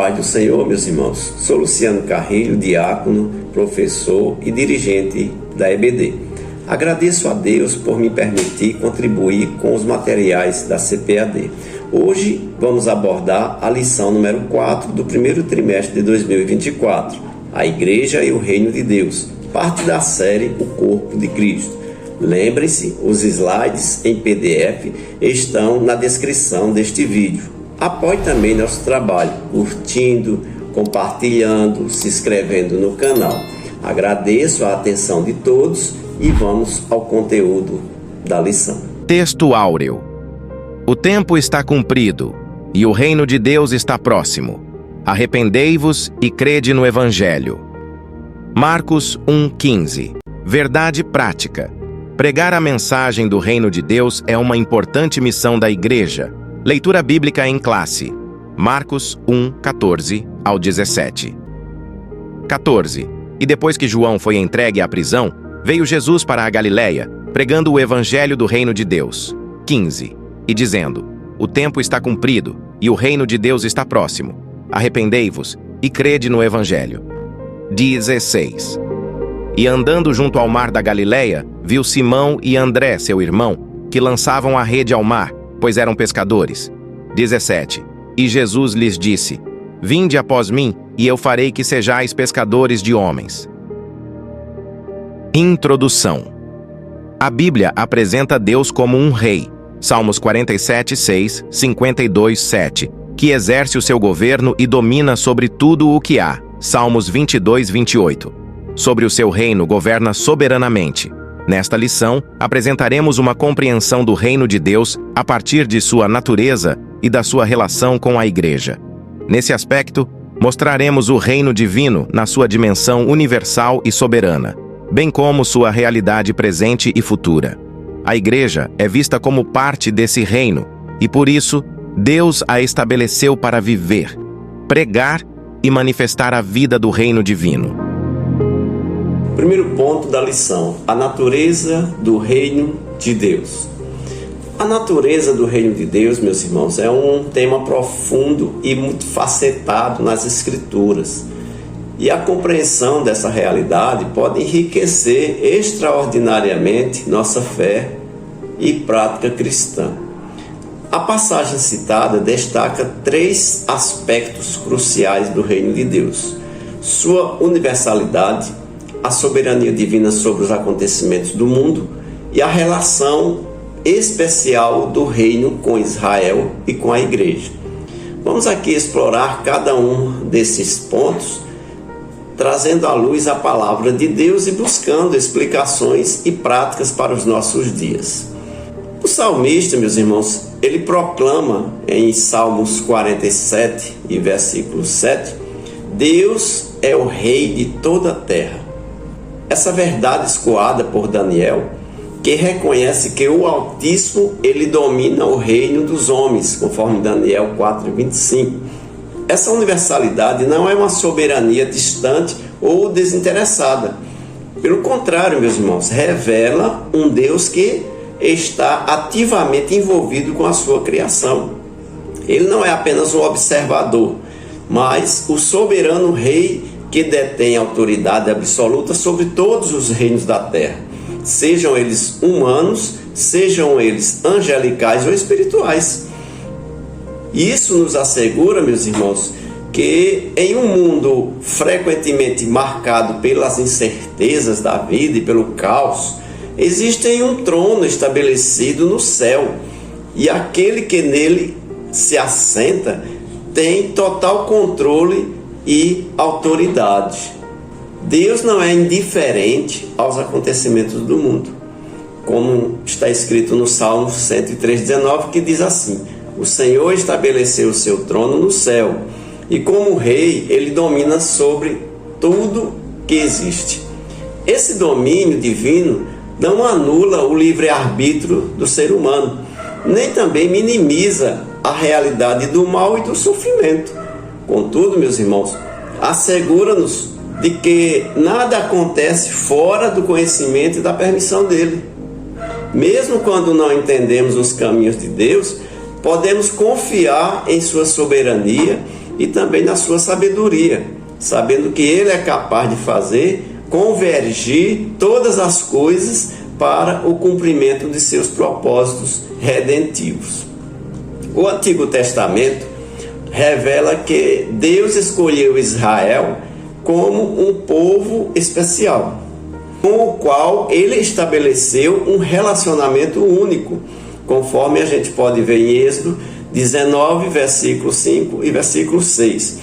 paz do Senhor, meus irmãos. Sou Luciano Carrilho, diácono, professor e dirigente da EBD. Agradeço a Deus por me permitir contribuir com os materiais da CPAD. Hoje vamos abordar a lição número 4 do primeiro trimestre de 2024, a Igreja e o Reino de Deus, parte da série O Corpo de Cristo. Lembrem-se, os slides em PDF estão na descrição deste vídeo. Apoie também nosso trabalho, curtindo, compartilhando, se inscrevendo no canal. Agradeço a atenção de todos e vamos ao conteúdo da lição. Texto áureo. O tempo está cumprido e o reino de Deus está próximo. Arrependei-vos e crede no Evangelho. Marcos 1,15. Verdade prática. Pregar a mensagem do reino de Deus é uma importante missão da Igreja. Leitura bíblica em classe. Marcos 1:14 ao 17. 14. E depois que João foi entregue à prisão, veio Jesus para a Galiléia, pregando o evangelho do reino de Deus. 15. E dizendo: O tempo está cumprido e o reino de Deus está próximo. Arrependei-vos e crede no evangelho. 16. E andando junto ao mar da Galiléia, viu Simão e André, seu irmão, que lançavam a rede ao mar, pois eram pescadores. 17. E Jesus lhes disse: Vinde após mim, e eu farei que sejais pescadores de homens. Introdução. A Bíblia apresenta Deus como um rei, Salmos 47:6, 52:7, que exerce o seu governo e domina sobre tudo o que há, Salmos 22:28. Sobre o seu reino governa soberanamente. Nesta lição, apresentaremos uma compreensão do reino de Deus a partir de sua natureza e da sua relação com a Igreja. Nesse aspecto, mostraremos o reino divino na sua dimensão universal e soberana, bem como sua realidade presente e futura. A Igreja é vista como parte desse reino e, por isso, Deus a estabeleceu para viver, pregar e manifestar a vida do reino divino. Primeiro ponto da lição: a natureza do reino de Deus. A natureza do reino de Deus, meus irmãos, é um tema profundo e muito facetado nas Escrituras. E a compreensão dessa realidade pode enriquecer extraordinariamente nossa fé e prática cristã. A passagem citada destaca 3 aspectos cruciais do reino de Deus: sua universalidade, a soberania divina sobre os acontecimentos do mundo e a relação especial do reino com Israel e com a Igreja. Vamos aqui explorar cada um desses pontos, trazendo à luz a palavra de Deus e buscando explicações e práticas para os nossos dias. O salmista, meus irmãos, ele proclama em Salmos 47 e versículo 7: Deus é o rei de toda a terra. Essa verdade escoada por Daniel, que reconhece que o Altíssimo ele domina o reino dos homens, conforme Daniel 4:25. Essa universalidade não é uma soberania distante ou desinteressada. Pelo contrário, meus irmãos, revela um Deus que está ativamente envolvido com a sua criação. Ele não é apenas um observador, mas o soberano rei que detém autoridade absoluta sobre todos os reinos da terra, sejam eles humanos, sejam eles angelicais ou espirituais. Isso nos assegura, meus irmãos, que em um mundo frequentemente marcado pelas incertezas da vida e pelo caos, existe um trono estabelecido no céu, e aquele que nele se assenta tem total controle e autoridade. Deus não é indiferente aos acontecimentos do mundo, como está escrito no Salmo 103:19, que diz assim: O Senhor estabeleceu o seu trono no céu, e como rei ele domina sobre tudo que existe. Esse domínio divino não anula o livre-arbítrio do ser humano, nem também minimiza a realidade do mal e do sofrimento. Contudo, meus irmãos, assegura-nos de que nada acontece fora do conhecimento e da permissão dele. Mesmo quando não entendemos os caminhos de Deus, podemos confiar em sua soberania e também na sua sabedoria, sabendo que Ele é capaz de fazer convergir todas as coisas para o cumprimento de seus propósitos redentivos. O Antigo Testamento revela que Deus escolheu Israel como um povo especial, com o qual Ele estabeleceu um relacionamento único, conforme a gente pode ver em Êxodo 19, versículo 5 e versículo 6.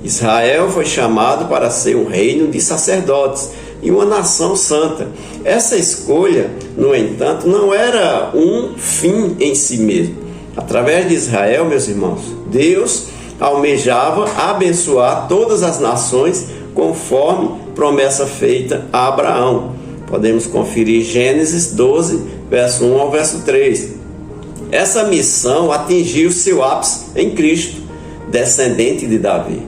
Israel foi chamado para ser um reino de sacerdotes e uma nação santa. Essa escolha, no entanto, não era um fim em si mesmo. Através de Israel, meus irmãos, Deus almejava abençoar todas as nações conforme promessa feita a Abraão. Podemos conferir Gênesis 12, verso 1 ao verso 3. Essa missão atingiu seu ápice em Cristo, descendente de Davi,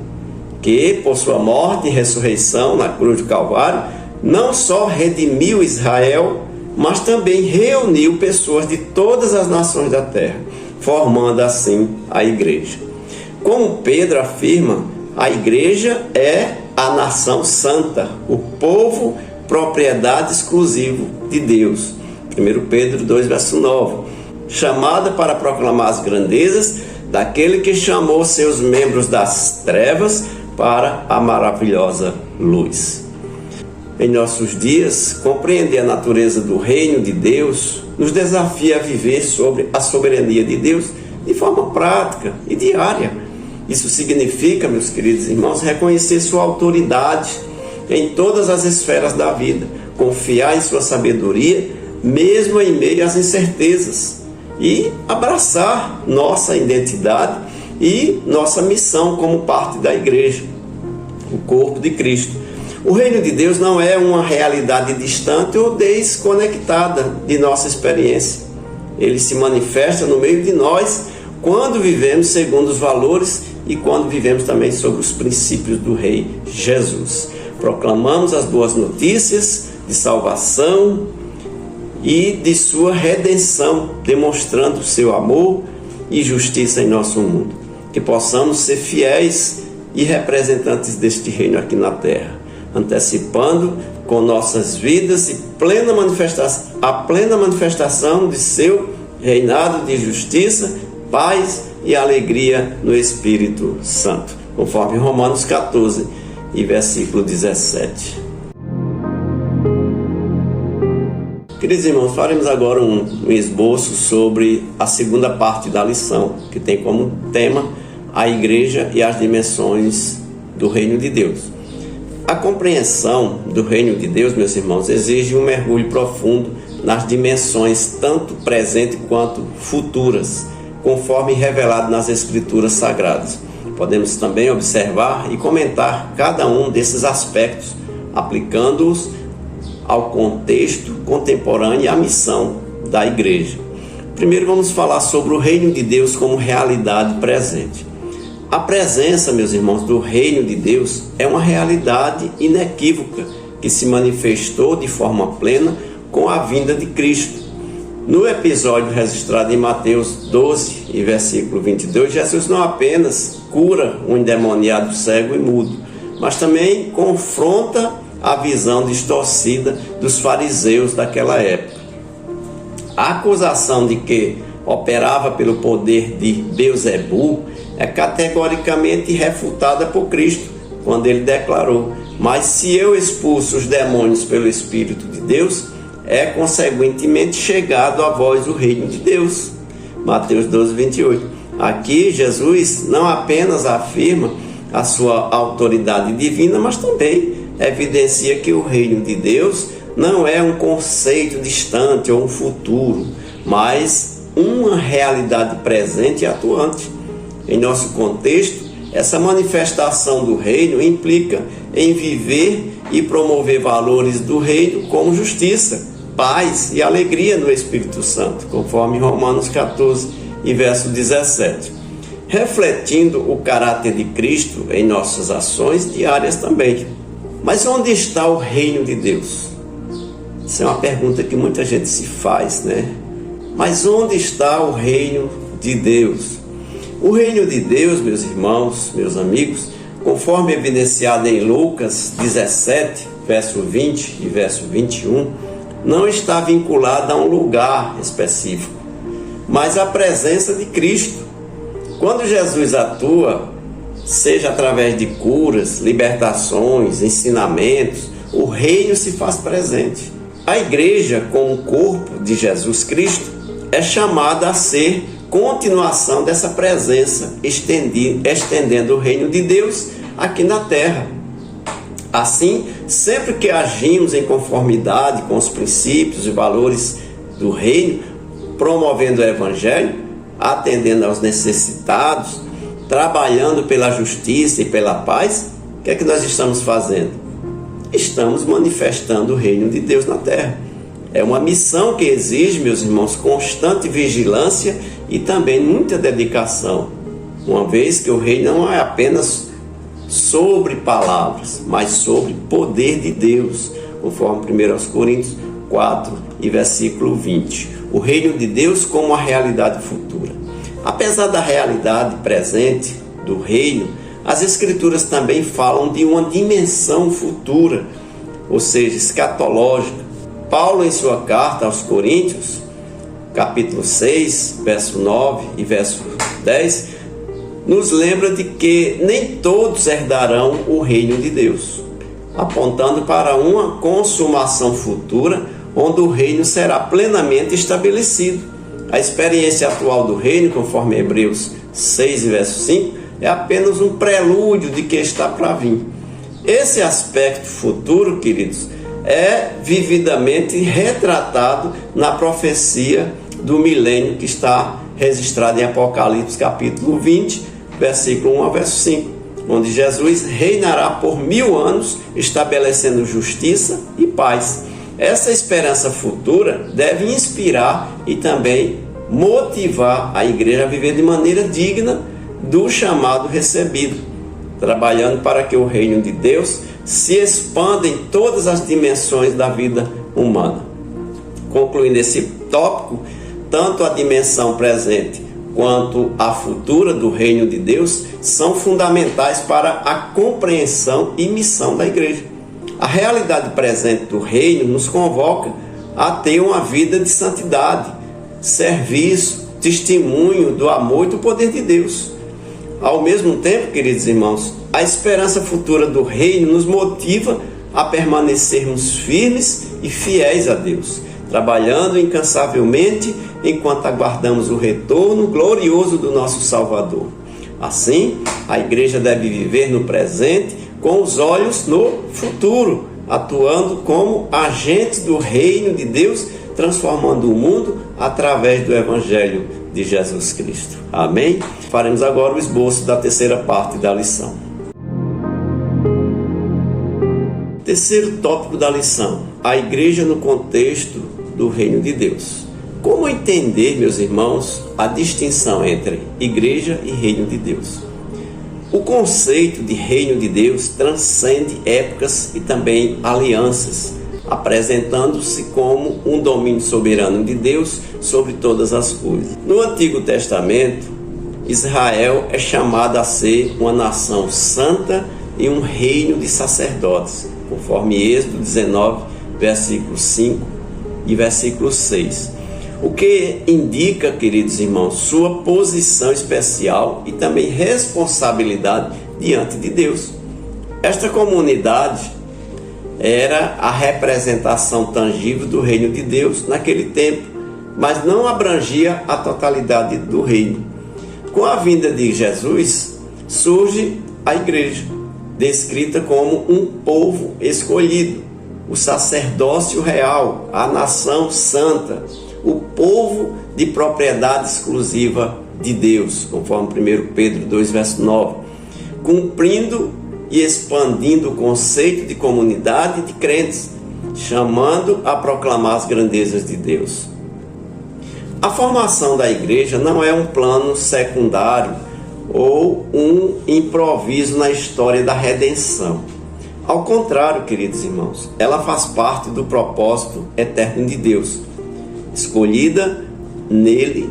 que, por sua morte e ressurreição na cruz do Calvário, não só redimiu Israel, mas também reuniu pessoas de todas as nações da terra, formando assim a igreja. Como Pedro afirma, a igreja é a nação santa, o povo propriedade exclusiva de Deus. 1 Pedro 2, verso 9. Chamada para proclamar as grandezas daquele que chamou seus membros das trevas para a maravilhosa luz. Em nossos dias, compreender a natureza do reino de Deus nos desafia a viver sobre a soberania de Deus de forma prática e diária. Isso significa, meus queridos irmãos, reconhecer sua autoridade em todas as esferas da vida, confiar em sua sabedoria, mesmo em meio às incertezas, e abraçar nossa identidade e nossa missão como parte da igreja, o corpo de Cristo. O reino de Deus não é uma realidade distante ou desconectada de nossa experiência. Ele se manifesta no meio de nós quando vivemos segundo os valores e quando vivemos também sobre os princípios do Rei Jesus. Proclamamos as boas notícias de salvação e de sua redenção, demonstrando seu amor e justiça em nosso mundo. Que possamos ser fiéis e representantes deste reino aqui na terra, antecipando com nossas vidas e a plena manifestação de seu reinado de justiça, paz e alegria no Espírito Santo, conforme Romanos 14 e versículo 17. Queridos irmãos, faremos agora um esboço sobre a segunda parte da lição, que tem como tema a igreja e as dimensões do reino de Deus. A compreensão do reino de Deus, meus irmãos, exige um mergulho profundo nas dimensões tanto presentes quanto futuras, conforme revelado nas Escrituras Sagradas. Podemos também observar e comentar cada um desses aspectos, aplicando-os ao contexto contemporâneo e à missão da igreja. Primeiro vamos falar sobre o reino de Deus como realidade presente. A presença, meus irmãos, do reino de Deus é uma realidade inequívoca que se manifestou de forma plena com a vinda de Cristo. No episódio registrado em Mateus 12 e versículo 22, Jesus não apenas cura um endemoniado cego e mudo, mas também confronta a visão distorcida dos fariseus daquela época. A acusação de que operava pelo poder de Beelzebu é categoricamente refutada por Cristo, quando ele declarou: mas se eu expulso os demônios pelo Espírito de Deus, é consequentemente chegado a vós o reino de Deus. Mateus 12, 28. Aqui Jesus não apenas afirma a sua autoridade divina, mas também evidencia que o reino de Deus não é um conceito distante ou um futuro, mas uma realidade presente e atuante. Em nosso contexto, essa manifestação do reino implica em viver e promover valores do reino como justiça, paz e alegria no Espírito Santo, conforme Romanos 14 e verso 17. Refletindo o caráter de Cristo em nossas ações diárias também. Mas onde está o reino de Deus? Essa é uma pergunta que muita gente se faz, né? Mas onde está o reino de Deus? O reino de Deus, meus irmãos, meus amigos, conforme evidenciado em Lucas 17, verso 20 e verso 21, não está vinculado a um lugar específico, mas à presença de Cristo. Quando Jesus atua, seja através de curas, libertações, ensinamentos, o reino se faz presente. A igreja, como corpo de Jesus Cristo, é chamada a ser continuação dessa presença, estendendo o reino de Deus aqui na terra. Assim, sempre que agimos em conformidade com os princípios e valores do reino, promovendo o evangelho, atendendo aos necessitados, trabalhando pela justiça e pela paz, o que é que nós estamos fazendo? Estamos manifestando o reino de Deus na terra. É uma missão que exige, meus irmãos, constante vigilância e também muita dedicação, uma vez que o reino não é apenas sobre palavras, mas sobre poder de Deus, conforme 1 Coríntios 4 e versículo 20. O reino de Deus como uma realidade futura. Apesar da realidade presente do reino, as Escrituras também falam de uma dimensão futura, ou seja, escatológica. Paulo, em sua carta aos Coríntios, capítulo 6, verso 9 e verso 10, nos lembra de que nem todos herdarão o reino de Deus, apontando para uma consumação futura, onde o reino será plenamente estabelecido. A experiência atual do reino, conforme Hebreus 6, verso 5, é apenas um prelúdio de que está para vir. Esse aspecto futuro, queridos, é vividamente retratado na profecia do milênio que está registrada em Apocalipse capítulo 20, versículo 1 a verso 5, onde Jesus reinará por 1000 anos, estabelecendo justiça e paz. Essa esperança futura deve inspirar e também motivar a igreja a viver de maneira digna do chamado recebido, trabalhando para que o reino de Deus se expanda em todas as dimensões da vida humana. Concluindo esse tópico, tanto a dimensão presente quanto a futura do reino de Deus são fundamentais para a compreensão e missão da igreja. A realidade presente do reino nos convoca a ter uma vida de santidade, serviço, testemunho do amor e do poder de Deus. Ao mesmo tempo, queridos irmãos, a esperança futura do reino nos motiva a permanecermos firmes e fiéis a Deus, trabalhando incansavelmente enquanto aguardamos o retorno glorioso do nosso Salvador. Assim, a igreja deve viver no presente com os olhos no futuro, atuando como agentes do reino de Deus, transformando o mundo através do Evangelho de Jesus Cristo. Amém? Faremos agora o esboço da terceira parte da lição. Terceiro tópico da lição: a igreja no contexto do reino de Deus. Como entender, meus irmãos, a distinção entre igreja e reino de Deus? O conceito de reino de Deus transcende épocas e também alianças, apresentando-se como um domínio soberano de Deus sobre todas as coisas. No Antigo Testamento, Israel é chamada a ser uma nação santa e um reino de sacerdotes, conforme Êxodo 19, versículo 5 e versículo 6. O que indica, queridos irmãos, sua posição especial e também responsabilidade diante de Deus. Esta comunidade era a representação tangível do reino de Deus naquele tempo, mas não abrangia a totalidade do reino. Com a vinda de Jesus, surge a igreja, descrita como um povo escolhido, o sacerdócio real, a nação santa, o povo de propriedade exclusiva de Deus, conforme 1 Pedro 2, verso 9, cumprindo e expandindo o conceito de comunidade de crentes, chamando a proclamar as grandezas de Deus. A formação da igreja não é um plano secundário ou um improviso na história da redenção. Ao contrário, queridos irmãos, ela faz parte do propósito eterno de Deus, escolhida nele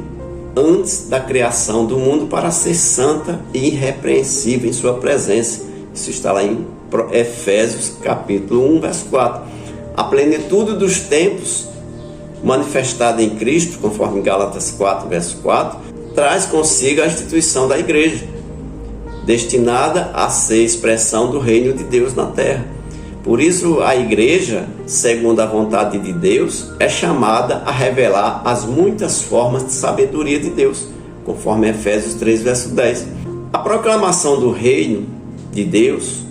antes da criação do mundo para ser santa e irrepreensível em sua presença. Isso está lá em Efésios capítulo 1, verso 4. A plenitude dos tempos manifestada em Cristo, conforme Gálatas 4, verso 4, traz consigo a instituição da igreja, destinada a ser expressão do reino de Deus na terra. Por isso, a igreja, segundo a vontade de Deus, é chamada a revelar as muitas formas de sabedoria de Deus, conforme Efésios 3, verso 10. A proclamação do reino de Deus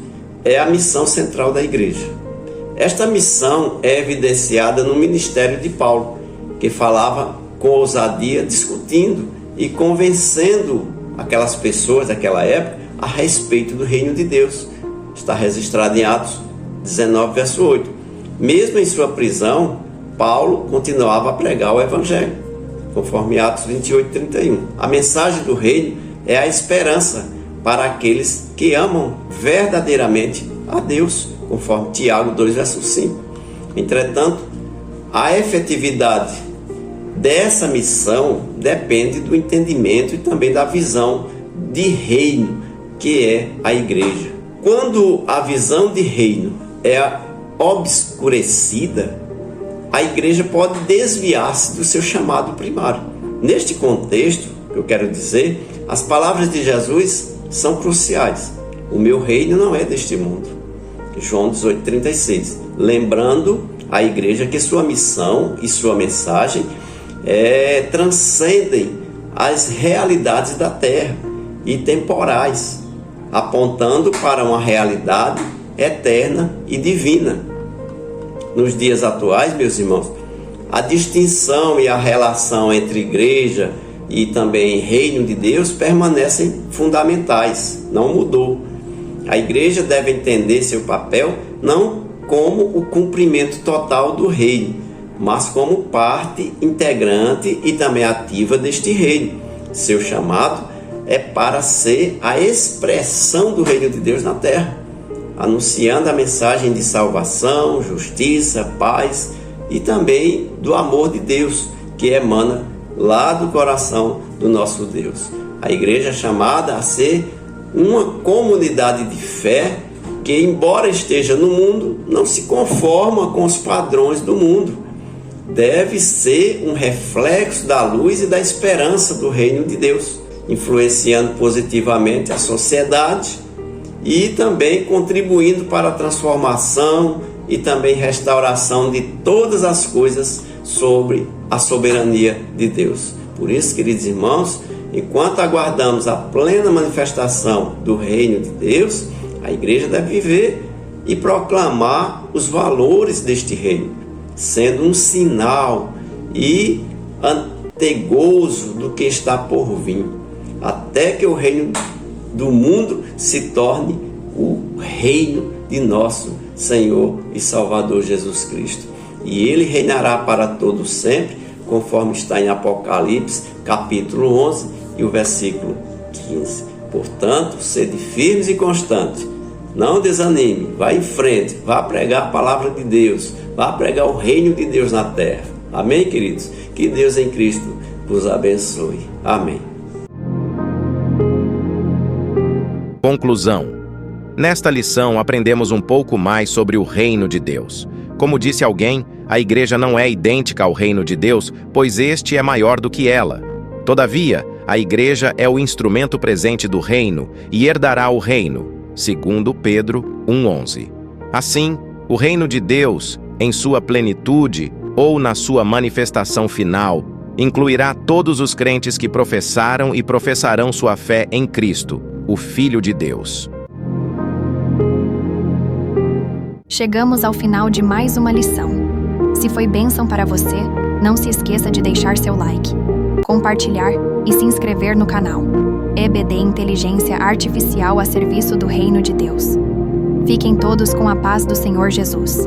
é a missão central da igreja. Esta missão é evidenciada no ministério de Paulo, que falava com ousadia, discutindo e convencendo aquelas pessoas daquela época a respeito do reino de Deus. Está registrado em Atos 19, verso 8. Mesmo em sua prisão, Paulo continuava a pregar o Evangelho, conforme Atos 28, 31. A mensagem do reino é a esperança para aqueles que amam verdadeiramente a Deus, conforme Tiago 2, verso 5. Entretanto, a efetividade dessa missão depende do entendimento e também da visão de reino que é a igreja. Quando a visão de reino é obscurecida, a igreja pode desviar-se do seu chamado primário. Neste contexto, eu quero dizer, as palavras de Jesus são cruciais. O meu reino não é deste mundo. João 18, 36. Lembrando a igreja que sua missão e sua mensagem transcendem as realidades da terra e temporais, apontando para uma realidade eterna e divina. Nos dias atuais, meus irmãos, a distinção e a relação entre igreja e também reino de Deus permanecem fundamentais, não mudou. A igreja deve entender seu papel não como o cumprimento total do reino, mas como parte integrante e também ativa deste reino. Seu chamado é para ser a expressão do reino de Deus na terra, anunciando a mensagem de salvação, justiça, paz e também do amor de Deus que emana lá do coração do nosso Deus. A igreja é chamada a ser uma comunidade de fé que, embora esteja no mundo, não se conforma com os padrões do mundo. Deve ser um reflexo da luz e da esperança do reino de Deus, influenciando positivamente a sociedade e também contribuindo para a transformação e também restauração de todas as coisas sobre a soberania de Deus. Por isso, queridos irmãos, enquanto aguardamos a plena manifestação do reino de Deus, a igreja deve viver e proclamar os valores deste reino, sendo um sinal e antegozo do que está por vir, até que o reino do mundo se torne o reino de nosso Senhor e Salvador Jesus Cristo. E ele reinará para todo sempre, conforme está em Apocalipse, capítulo 11 e o versículo 15. Portanto, sede firmes e constantes, não desanime, vá em frente, vá pregar a palavra de Deus, vá pregar o reino de Deus na terra. Amém, queridos? Que Deus em Cristo vos abençoe. Amém. Conclusão. Nesta lição aprendemos um pouco mais sobre o reino de Deus. Como disse alguém, a igreja não é idêntica ao reino de Deus, pois este é maior do que ela. Todavia, a igreja é o instrumento presente do reino e herdará o reino, segundo Pedro 1:11. Assim, o reino de Deus, em sua plenitude ou na sua manifestação final, incluirá todos os crentes que professaram e professarão sua fé em Cristo, o Filho de Deus. Chegamos ao final de mais uma lição. Se foi bênção para você, não se esqueça de deixar seu like, compartilhar e se inscrever no canal. EBD Inteligência Artificial a serviço do Reino de Deus. Fiquem todos com a paz do Senhor Jesus.